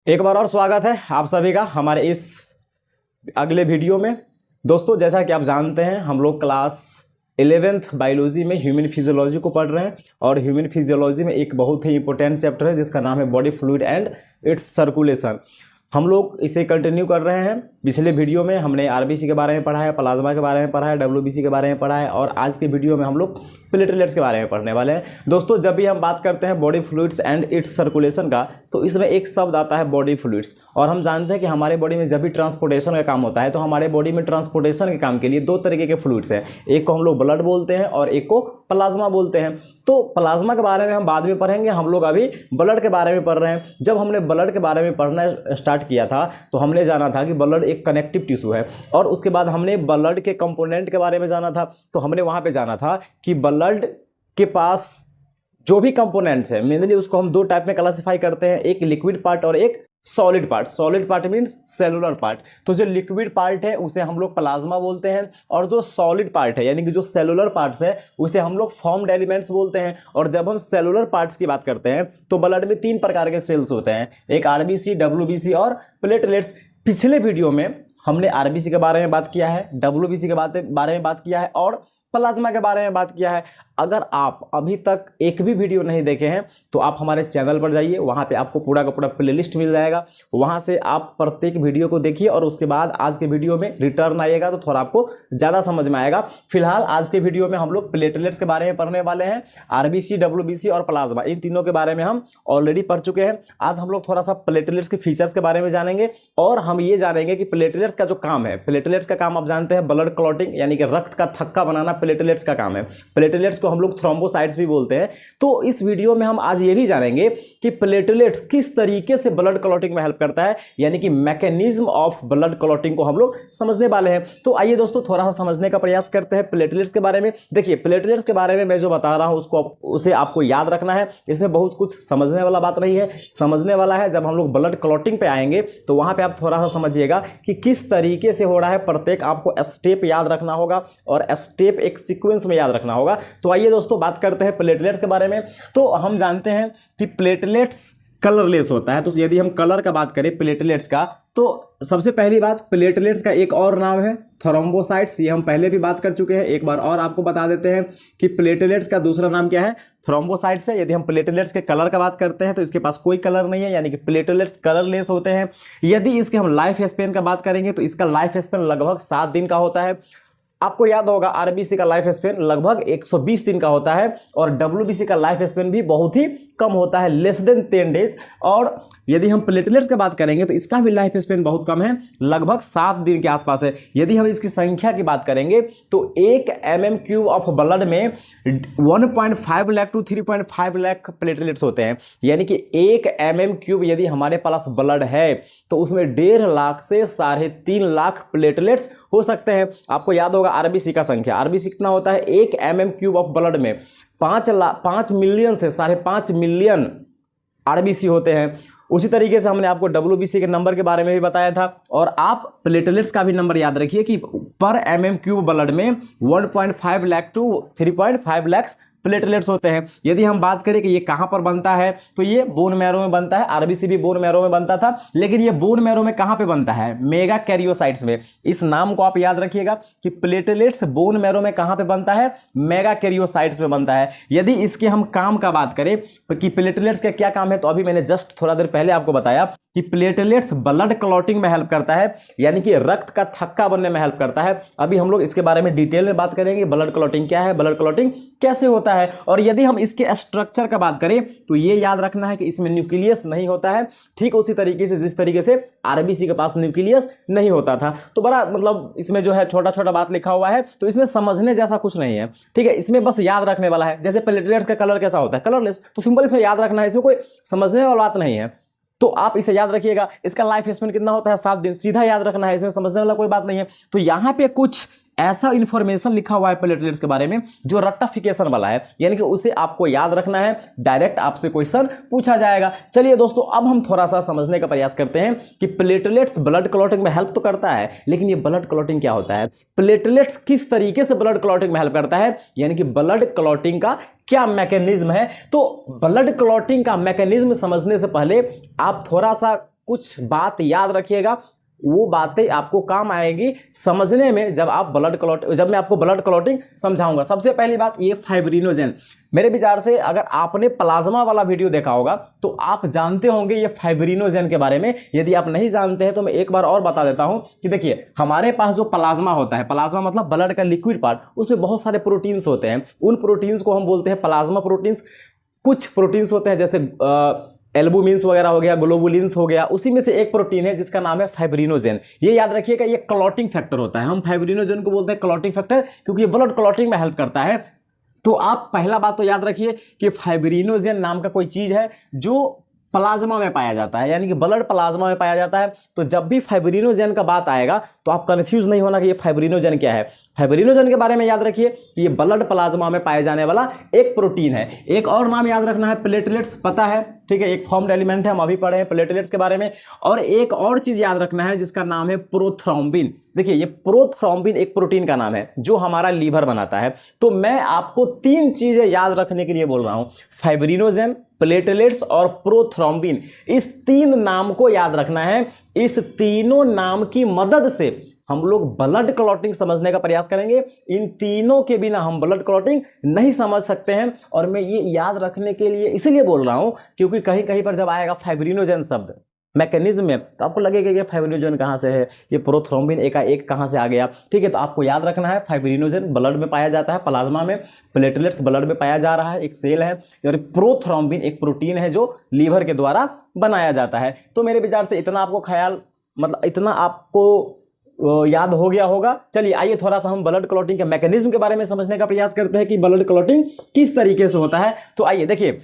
एक बार और स्वागत है आप सभी का हमारे इस अगले वीडियो में। दोस्तों, जैसा कि आप जानते हैं, हम लोग क्लास 11th बायोलॉजी में ह्यूमन फिजियोलॉजी को पढ़ रहे हैं और ह्यूमन फिजियोलॉजी में एक बहुत ही इंपॉर्टेंट चैप्टर है जिसका नाम है body fluid and it's circulation. हम लोग इसे कंटिन्यू कर रहे हैं। पिछले वीडियो में हमने आरबीसी के बारे में पढ़ा है, प्लाज्मा के बारे में पढ़ा है, डब्ल्यूबीसी के बारे में पढ़ा है और आज के वीडियो में हम लोग प्लेटलेट्स के बारे में पढ़ने वाले हैं। दोस्तों, जब भी हम बात करते हैं body fluids and it's circulation का, तो इसमें एक शब्द आता है बॉडी फ्लूइड्स। और हम जानते हैं कि हमारे बॉडी में जब भी ट्रांसपोर्टेशन का काम होता है तो हमारे बॉडी में ट्रांसपोर्टेशन के काम के लिए दो तरीके के फ्लूइड्स हैं। एक को हम लोग ब्लड बोलते हैं और एक को प्लाज्मा बोलते हैं। तो प्लाज्मा के बारे में हम बाद में पढ़ेंगे, हम लोग अभी ब्लड के बारे में पढ़ रहे हैं। जब हमने ब्लड के बारे में पढ़ना स्टार्ट किया था तो हमने जाना था कि ब्लड एक कनेक्टिव टिश्यू है और उसके बाद हमने ब्लड के कंपोनेंट के बारे में जाना था। तो हमने वहां पे जाना था कि ब्लड के पास जो भी कंपोनेंट्स है, मेनली उसको हम दो टाइप में क्लासिफाई करते हैं, एक लिक्विड पार्ट और एक solid part. Solid part means cellular part. तो जो लिक्विड पार्ट है उसे हम लोग प्लाज्मा बोलते हैं और जो सॉलिड पार्ट है यानी कि जो सेलुलर पार्ट्स है उसे हम लोग फॉर्म्ड एलिमेंट्स बोलते हैं। और जब हम सेलुलर पार्ट्स की बात करते हैं तो ब्लड में तीन प्रकार के सेल्स होते हैं, एक आरबीसी, डब्ल्यूबीसी और प्लेटलेट्स। पिछले वीडियो में हमने आरबीसी के बारे में बात किया है, डब्ल्यूबीसी के बारे में बात किया है और प्लाज्मा के बारे में बात किया है। अगर आप अभी तक एक भी वीडियो नहीं देखे हैं तो आप हमारे चैनल पर जाइए, वहाँ पे आपको पूरा का पूरा प्लेलिस्ट मिल जाएगा। वहाँ से आप प्रत्येक वीडियो को देखिए और उसके बाद आज के वीडियो में रिटर्न आइएगा तो थोड़ा आपको ज़्यादा समझ में आएगा। फिलहाल आज के वीडियो में हम लोग प्लेटलेट्स के बारे में पढ़ने वाले हैं। आरबीसी, डब्ल्यूबीसी और प्लाज्मा, इन तीनों के बारे में हम ऑलरेडी पढ़ चुके हैं। आज हम लोग थोड़ा सा प्लेटलेट्स के फीचर्स के बारे में जानेंगे और हम ये जानेंगे कि प्लेटलेट्स का जो काम है, प्लेटलेट्स का काम आप जानते हैं ब्लड क्लॉटिंग यानी कि रक्त का थक्का बनाना प्लेटलेट्स का काम है। प्लेटलेट्स को हम लोग थ्रोम्बोसाइट्स भी बोलते हैं। तो इस वीडियो में हम आज ये भी जानेंगे कि प्लेटलेट्स किस तरीके से ब्लड क्लॉटिंग में हेल्प करता है, यानी कि मैकेनिज्म ऑफ ब्लड क्लॉटिंग को हम लोग समझने वाले हैं। तो आइए दोस्तों, थोड़ा सा समझने का प्रयास करते हैं प्लेटलेट्स के बारे में। देखिए, प्लेटलेट्स के बारे में मैं जो बता रहा हूं उसे आपको याद रखना है। इसमें बहुत कुछ समझने वाला बात नहीं है, समझने वाला है जब हम लोग ब्लड क्लॉटिंग पे आएंगे तो वहां पे आप थोड़ा सा समझिएगा कि किस तरीके से हो रहा है। प्रत्येक आपको स्टेप याद रखना होगा और स्टेप एक सीक्वेंस में याद रखना होगा। तो आइए दोस्तों, बात करते हैं प्लेटलेट्स के बारे में। तो हम जानते हैं कि प्लेटलेट्स कलरलेस होता है। तो यदि हम कलर का बात करें प्लेटलेट्स का, तो सबसे पहली बात, प्लेटलेट्स का एक और नाम है थ्रोम्बोसाइट्स। ये हम पहले भी बात कर चुके हैं, एक बार और आपको बता देते हैं कि प्लेटलेट्स का दूसरा नाम क्या है, थ्रोम्बोसाइट्स है। यदि हम प्लेटलेट्स के कलर का बात करते हैं तो इसके पास कोई कलर नहीं है, यानी कि प्लेटलेट्स कलरलेस होते हैं। यदि इसके हम लाइफ स्पेन का बात करेंगे तो इसका लाइफ स्पेन लगभग 7 दिन का होता है। आपको याद होगा आरबीसी का लाइफ स्पेन लगभग 120 दिन का होता है और डब्ल्यूबीसी का लाइफ स्पेन भी बहुत ही कम होता है, लेस देन 10 डेज। और यदि हम प्लेटलेट्स की बात करेंगे तो इसका भी लाइफ स्पेन बहुत कम है, लगभग 7 दिन के आसपास है। यदि हम इसकी संख्या की बात करेंगे तो 1 mm³ ऑफ ब्लड में 1.5 लाख टू 3.5 लाख प्लेटलेट्स होते हैं। यानी कि 1 mm³ यदि हमारे पास ब्लड है तो उसमें 1.5 लाख से 3.5 लाख प्लेटलेट्स हो सकते हैं। आपको याद होगा आरबीसी का संख्या, आरबीसी कितना होता है, 1 mm³ ऑफ ब्लड में 5 मिलियन से 5.5 मिलियन आरबीसी होते हैं। उसी तरीके से हमने आपको डब्ल्यूबीसी के नंबर के बारे में भी बताया था। और आप प्लेटलेट्स का भी नंबर याद रखिए कि पर mm³ ब्लड में 1.5 लाख टू 3.5 लाख प्लेटलेट्स होते हैं। यदि हम बात करें कि ये कहां पर बनता है तो ये बोन मैरो में बनता है। आरबीसी भी बोन मैरो में बनता था, लेकिन ये बोन मैरो में कहां पे बनता है, मेगा कैरियोसाइट्स में। इस नाम को आप याद रखिएगा कि प्लेटलेट्स बोन मैरो में कहां पे बनता है, मेगा कैरियोसाइट्स में बनता है। यदि इसके हम काम का बात करें कि प्लेटलेट्स का क्या काम है, तो अभी मैंने जस्ट थोड़ा देर पहले आपको बताया कि प्लेटलेट्स ब्लड क्लॉटिंग में हेल्प करता है, यानी कि रक्त का थक्का बनने में हेल्प करता है। अभी हम लोग इसके बारे में डिटेल में बात करेंगे, ब्लड क्लॉटिंग क्या है, ब्लड क्लॉटिंग कैसे होता है। और यदि हम इसके स्ट्रक्चर का बात करें तो ये याद रखना है कि इसमें न्यूक्लियस नहीं होता है, ठीक उसी तरीके से जिस तरीके से आरबीसी के पास न्यूक्लियस नहीं होता था। तो बड़ा मतलब इसमें जो है छोटा छोटा बात लिखा हुआ है, तो इसमें समझने जैसा कुछ नहीं है, ठीक है। इसमें बस याद रखने वाला है। जैसे प्लेटलेट्स का कलर कैसा होता है, कलरलेस, तो सिंपल इसमें याद रखना है, इसमें कोई समझने वाला बात नहीं है। तो आप इसे याद रखिएगा। इसका लाइफ स्पेन कितना होता है, 7 दिन, सीधा याद रखना है, इसमें समझने वाला कोई बात नहीं है। तो यहाँ पे कुछ ऐसा इंफॉर्मेशन लिखा हुआ है प्लेटलेट्स के बारे में जो रट्टाफिकेशन वाला है, यानी कि उसे आपको याद रखना है, डायरेक्ट आपसे क्वेश्चन पूछा जाएगा। चलिए दोस्तों, अब हम थोड़ा सा समझने का प्रयास करते हैं कि प्लेटलेट्स ब्लड क्लॉटिंग में हेल्प तो करता है, लेकिन ये ब्लड क्लॉटिंग क्या होता है, प्लेटलेट्स किस तरीके से ब्लड क्लॉटिंग में हेल्प करता है, यानी कि ब्लड क्लॉटिंग का क्या मैकेनिज्म है। तो ब्लड क्लॉटिंग का मैकेनिज्म समझने से पहले आप थोड़ा सा कुछ बात याद रखिएगा, वो बातें आपको काम आएगी समझने में जब मैं आपको ब्लड क्लॉटिंग समझाऊंगा। सबसे पहली बात, ये फाइब्रिनोजेन, मेरे विचार से अगर आपने प्लाज्मा वाला वीडियो देखा होगा तो आप जानते होंगे ये फाइब्रिनोजेन के बारे में। यदि आप नहीं जानते हैं तो मैं एक बार और बता देता हूं कि देखिए, हमारे पास जो प्लाज्मा होता है, प्लाज्मा मतलब ब्लड का लिक्विड पार्ट, उसमें बहुत सारे प्रोटीन्स होते हैं। उन प्रोटीन्स को हम बोलते हैं प्लाज्मा प्रोटीन्स। कुछ प्रोटीन्स होते हैं जैसे एल्बुमिन्स वगैरह हो गया, ग्लोबुलिन्स हो गया, उसी में से एक प्रोटीन है जिसका नाम है फाइब्रिनोजेन। ये याद रखिएगा, ये क्लॉटिंग फैक्टर होता है। हम फाइब्रिनोजेन को बोलते हैं क्लॉटिंग फैक्टर क्योंकि ये ब्लड क्लॉटिंग में हेल्प करता है। तो आप पहला बात तो याद रखिए कि फाइब्रिनोजेन नाम का कोई चीज है जो प्लाज्मा में पाया जाता है, यानी कि ब्लड प्लाज्मा में पाया जाता है। तो जब भी फाइब्रिनोजेन का बात आएगा तो आप कंफ्यूज नहीं होना कि ये फाइब्रिनोजेन क्या है। फाइब्रिनोजेन के बारे में याद रखिए कि ये ब्लड प्लाज्मा में पाए जाने वाला एक प्रोटीन है। एक और नाम याद रखना है, प्लेटलेट्स, पता है, ठीक है, एक फॉर्म्ड एलिमेंट है, हम अभी पढ़े हैं प्लेटलेट्स के बारे में। और एक और चीज याद रखना है जिसका नाम है प्रोथ्रोम्बिन। देखिए, ये प्रोथ्रोम्बिन एक प्रोटीन का नाम है जो हमारा लीवर बनाता है। तो मैं आपको 3 चीजें याद रखने के लिए बोल रहा हूं, फाइब्रिनोजेन, प्लेटलेट्स और प्रोथ्रोम्बिन। इस 3 नाम को याद रखना है। इस तीनों नाम की मदद से हम लोग ब्लड क्लॉटिंग समझने का प्रयास करेंगे। इन तीनों के बिना हम ब्लड क्लॉटिंग नहीं समझ सकते हैं। और मैं ये याद रखने के लिए इसीलिए बोल रहा हूं क्योंकि कहीं कहीं पर जब आएगा फाइब्रिनोजेन शब्द मैकेनिज्म में तो आपको लगेगा कि फाइब्रिनोजेन कहाँ से है, ये प्रोथ्रोम्बिन एक कहाँ से आ गया। ठीक है, तो आपको याद रखना है फाइब्रिनोजेन ब्लड में पाया जाता है प्लाज्मा में, प्लेटलेट्स ब्लड में पाया जा रहा है, एक सेल है, और प्रोथ्रोम्बिन एक प्रोटीन है जो लीवर के द्वारा बनाया जाता है। तो मेरे विचार से इतना आपको इतना आपको याद हो गया होगा। चलिए आइए थोड़ा सा हम ब्लड क्लॉटिंग के मैकेनिज्म के बारे में समझने का प्रयास करते हैं कि ब्लड क्लॉटिंग किस तरीके से होता है। तो आइए देखिए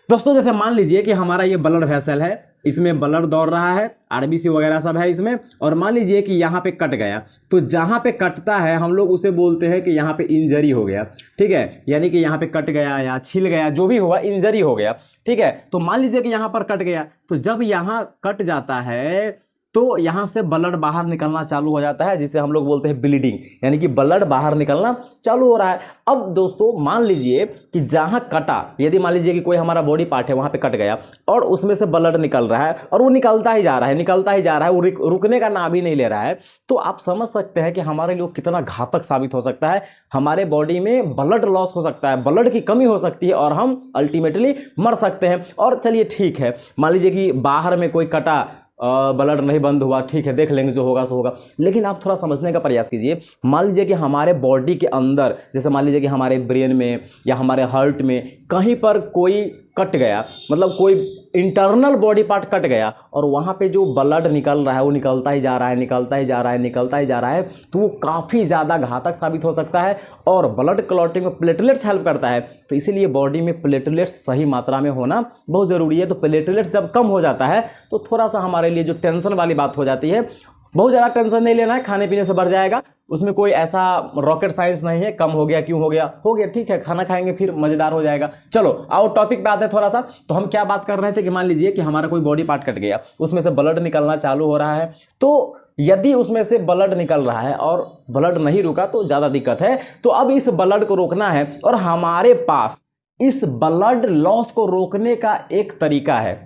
दोस्तों, जैसे मान लीजिए कि हमारा ये ब्लड वेसल है, इसमें ब्लड दौड़ रहा है, आरबीसी वगैरह सब है इसमें, और मान लीजिए कि यहाँ पे कट गया, तो जहाँ पे कटता है हम लोग उसे बोलते हैं कि यहाँ पे इंजरी हो गया। ठीक है, यानी कि यहाँ पे कट गया या छिल गया, जो भी हुआ इंजरी हो गया। ठीक है, तो मान लीजिए कि यहाँ पर कट गया, तो जब यहाँ कट जाता है तो यहाँ से ब्लड बाहर निकलना चालू हो जाता है, जिसे हम लोग बोलते हैं ब्लीडिंग, यानी कि ब्लड बाहर निकलना चालू हो रहा है। अब दोस्तों मान लीजिए कि जहाँ कटा, यदि मान लीजिए कि कोई हमारा बॉडी पार्ट है वहाँ पे कट गया और उसमें से ब्लड निकल रहा है और वो निकलता ही जा रहा है, निकलता ही जा रहा है, वो रुकने का नाम ही नहीं ले रहा है, तो आप समझ सकते हैं कि हमारे लिए कितना घातक साबित हो सकता है। हमारे बॉडी में ब्लड लॉस हो सकता है, ब्लड की कमी हो सकती है और हम अल्टीमेटली मर सकते हैं। और चलिए ठीक है, मान लीजिए कि बाहर में कोई कटा, ब्लड नहीं बंद हुआ, ठीक है, देख लेंगे जो होगा सो होगा। लेकिन आप थोड़ा समझने का प्रयास कीजिए, मान लीजिए कि हमारे बॉडी के अंदर, जैसे मान लीजिए कि हमारे ब्रेन में या हमारे हार्ट में कहीं पर कोई कट गया, मतलब कोई इंटरनल बॉडी पार्ट कट गया और वहाँ पे जो ब्लड निकल रहा है वो निकलता ही जा रहा है, निकलता ही जा रहा है, निकलता ही जा रहा है, तो वो काफ़ी ज़्यादा घातक साबित हो सकता है। और ब्लड क्लॉटिंग में प्लेटलेट्स हेल्प करता है, तो इसीलिए बॉडी में प्लेटलेट्स सही मात्रा में होना बहुत ज़रूरी है। तो प्लेटलेट्स जब कम हो जाता है तो थोड़ा सा हमारे लिए जो टेंशन वाली बात हो जाती है, बहुत ज़्यादा टेंशन नहीं लेना है, खाने पीने से बढ़ जाएगा, उसमें कोई ऐसा रॉकेट साइंस नहीं है, कम हो गया क्यों हो गया, हो गया ठीक है, खाना खाएंगे फिर मज़ेदार हो जाएगा। चलो आओ टॉपिक पे आते हैं थोड़ा सा। तो हम क्या बात कर रहे थे कि मान लीजिए कि हमारा कोई बॉडी पार्ट कट गया, उसमें से ब्लड निकलना चालू हो रहा है, तो यदि उसमें से ब्लड निकल रहा है और ब्लड नहीं रुका तो ज़्यादा दिक्कत है। तो अब इस ब्लड को रोकना है और हमारे पास इस ब्लड लॉस को रोकने का एक तरीका है,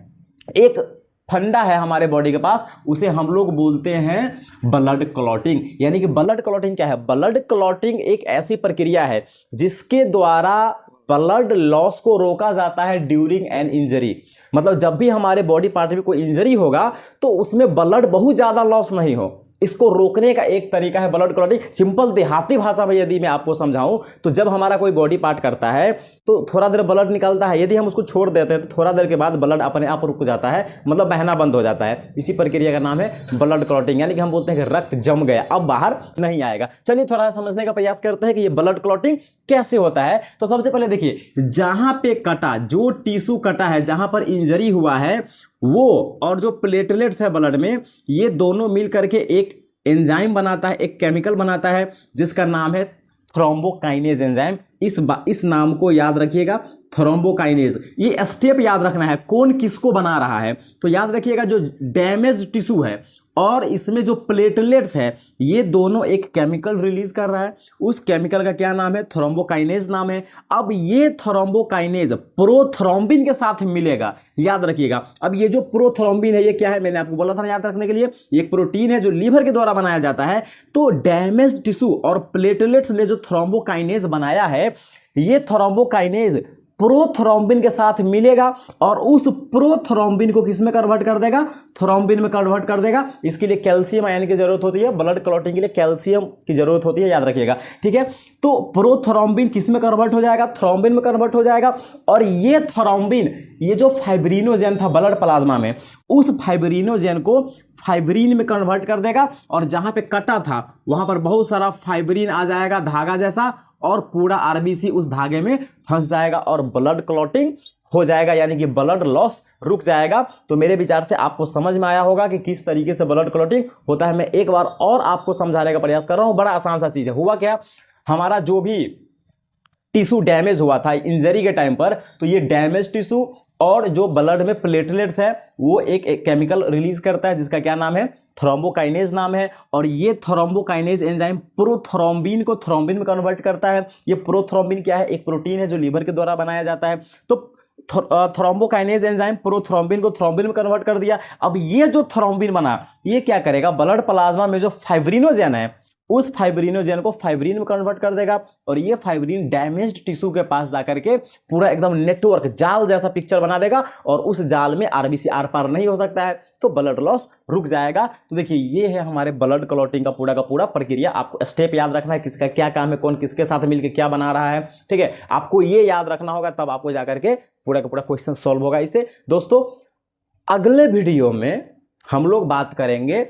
एक फंडा है हमारे बॉडी के पास, उसे हम लोग बोलते हैं ब्लड क्लॉटिंग। यानी कि ब्लड क्लॉटिंग क्या है? ब्लड क्लॉटिंग एक ऐसी प्रक्रिया है जिसके द्वारा ब्लड लॉस को रोका जाता है ड्यूरिंग एन इंजरी। मतलब जब भी हमारे बॉडी पार्ट में कोई इंजरी होगा तो उसमें ब्लड बहुत ज़्यादा लॉस नहीं हो, इसको रोकने का एक तरीका है ब्लड क्लॉटिंग। सिंपल देहाती भाषा में यदि मैं आपको समझाऊं तो जब हमारा कोई बॉडी पार्ट करता है तो थोड़ा देर ब्लड निकलता है, यदि हम उसको छोड़ देते हैं तो थोड़ा देर के बाद ब्लड अपने आप रुक जाता है, मतलब बहना बंद हो जाता है। इसी प्रक्रिया का नाम है ब्लड क्लॉटिंग, यानी कि हम बोलते हैं कि रक्त जम गया, अब बाहर नहीं आएगा। चलिए थोड़ा सा समझने का प्रयास करते हैं कि ये ब्लड क्लॉटिंग कैसे होता है। तो सबसे पहले देखिए, जहां पे कटा, जो टिश्यू कटा है, जहां पर इंजरी हुआ है, वो और जो प्लेटलेट्स है ब्लड में, ये दोनों मिल करके एक एंजाइम बनाता है, एक केमिकल बनाता है जिसका नाम है थ्रोम्बोकाइनेज एंजाइम। इस नाम को याद रखिएगा, थ्रोम्बोकाइनेज। ये स्टेप याद रखना है, कौन किसको बना रहा है। तो याद रखिएगा जो डैमेज टिश्यू है और इसमें जो प्लेटलेट्स है, ये दोनों एक केमिकल रिलीज कर रहा है। उस केमिकल का क्या नाम है? थ्रोम्बोकाइनेज नाम है। अब ये थ्रोम्बोकाइनेज प्रोथ्रोम्बिन के साथ मिलेगा, याद रखिएगा। अब ये जो प्रोथ्रोम्बिन है ये क्या है? मैंने आपको बोला था ना याद रखने के लिए, ये एक प्रोटीन है जो लीवर के द्वारा बनाया जाता है। तो डैमेज टिश्यू और प्लेटलेट्स ने जो थ्रोम्बोकाइनेज बनाया है, ये थ्रोम्बोकाइनेज प्रोथ्रोम्बिन के साथ मिलेगा और उस प्रोथ्रोम्बिन को किस में कन्वर्ट कर देगा? थ्रोम्बिन में कन्वर्ट कर देगा। इसके लिए कैल्शियम आयन की जरूरत होती है, ब्लड क्लॉटिंग के लिए कैल्शियम की जरूरत होती है, याद रखिएगा, ठीक है। तो प्रोथ्रोम्बिन किस में कन्वर्ट हो जाएगा? थ्रोम्बिन में कन्वर्ट हो जाएगा। और ये थ्रोम्बिन, ये जो फाइब्रिनोजेन था ब्लड प्लाज्मा में, उस फाइब्रिनोजेन को फाइब्रिन में कन्वर्ट कर देगा और जहां पे कटा था वहां पर बहुत सारा फाइब्रिन आ जाएगा धागा जैसा, और पूरा आरबीसी उस धागे में फंस जाएगा और ब्लड क्लॉटिंग हो जाएगा, यानी कि ब्लड लॉस रुक जाएगा। तो मेरे विचार से आपको समझ में आया होगा कि किस तरीके से ब्लड क्लॉटिंग होता है। मैं एक बार और आपको समझाने का प्रयास कर रहा हूं, बड़ा आसान सा चीज है। हुआ क्या, हमारा जो भी टिश्यू डैमेज हुआ था इंजरी के टाइम पर, तो ये डैमेज टिश्यू और जो ब्लड में प्लेटलेट्स है वो एक केमिकल रिलीज करता है जिसका क्या नाम है? थ्रोम्बोकाइनेज नाम है। और ये थ्रोम्बोकाइनेज एंजाइम प्रोथ्रोम्बिन को थ्रोम्बिन में कन्वर्ट करता है। ये प्रोथ्रोम्बिन क्या है? एक प्रोटीन है जो लीवर के द्वारा बनाया जाता है। तो थ्रोम्बोकाइनेज एंजाइम प्रोथ्रोम्बिन को थ्रोम्बिन में कन्वर्ट कर दिया। अब ये जो थ्रोम्बिन बना, ये क्या करेगा? ब्लड प्लाज्मा में जो फाइब्रिनोजेन है, उस फाइब्रिनोजेन को फाइब्रिन में कन्वर्ट कर देगा और ये फाइब्रिन डैमेज्ड टिश्यू के पास जाकर के पूरा एकदम नेटवर्क, जाल जैसा पिक्चर बना देगा और उस जाल में आरबीसी आर पार नहीं हो सकता है, तो ब्लड लॉस रुक जाएगा। तो देखिए ये है हमारे ब्लड क्लॉटिंग का पूरा प्रक्रिया। आपको स्टेप याद रखना है, किसका क्या काम है, कौन किसके साथ मिलकर क्या बना रहा है, ठीक है। आपको ये याद रखना होगा, तब आपको जाकर के पूरा का पूरा क्वेश्चन सॉल्व होगा इससे। दोस्तों अगले वीडियो में हम लोग बात करेंगे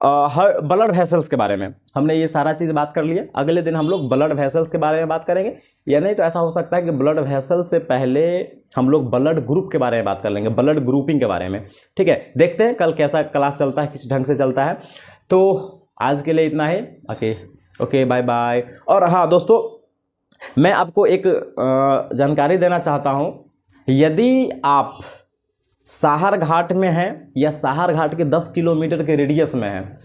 ब्लड वेसल्स के बारे में। हमने ये सारा चीज़ बात कर लिया, अगले दिन हम लोग ब्लड वेसल्स के बारे में बात करेंगे। या नहीं तो ऐसा हो सकता है कि ब्लड वेसल से पहले हम लोग ब्लड ग्रुप के बारे में बात कर लेंगे, ब्लड ग्रुपिंग के बारे में, ठीक है। देखते हैं कल कैसा क्लास चलता है, किस ढंग से चलता है। तो आज के लिए इतना ही। Okay bye bye. और हाँ दोस्तों, मैं आपको एक जानकारी देना चाहता हूँ। यदि आप साहर घाट में हैं या साहर घाट के 10 किलोमीटर के रेडियस में हैं,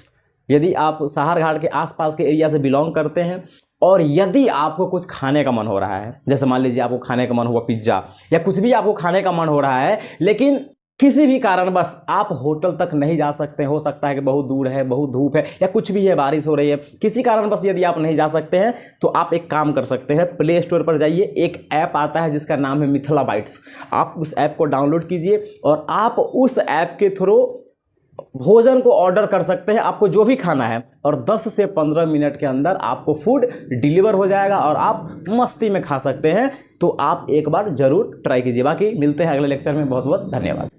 यदि आप साहर घाट के आसपास के एरिया से बिलोंग करते हैं और यदि आपको कुछ खाने का मन हो रहा है, जैसे मान लीजिए आपको खाने का मन हुआ पिज्ज़ा या कुछ भी आपको खाने का मन हो रहा है, लेकिन किसी भी कारणवश आप होटल तक नहीं जा सकते, हो सकता है कि बहुत दूर है, बहुत धूप है या कुछ भी है, बारिश हो रही है, किसी कारणवश यदि आप नहीं जा सकते हैं, तो आप एक काम कर सकते हैं। प्ले स्टोर पर जाइए, एक ऐप आता है जिसका नाम है मिथिला बाइट्स। आप उस ऐप को डाउनलोड कीजिए और आप उस ऐप के थ्रू भोजन को ऑर्डर कर सकते हैं, आपको जो भी खाना है, और 10 से 15 मिनट के अंदर आपको फूड डिलीवर हो जाएगा और आप मस्ती में खा सकते हैं। तो आप एक बार जरूर ट्राई कीजिए। बाकी मिलते हैं अगले लेक्चर में। बहुत बहुत धन्यवाद।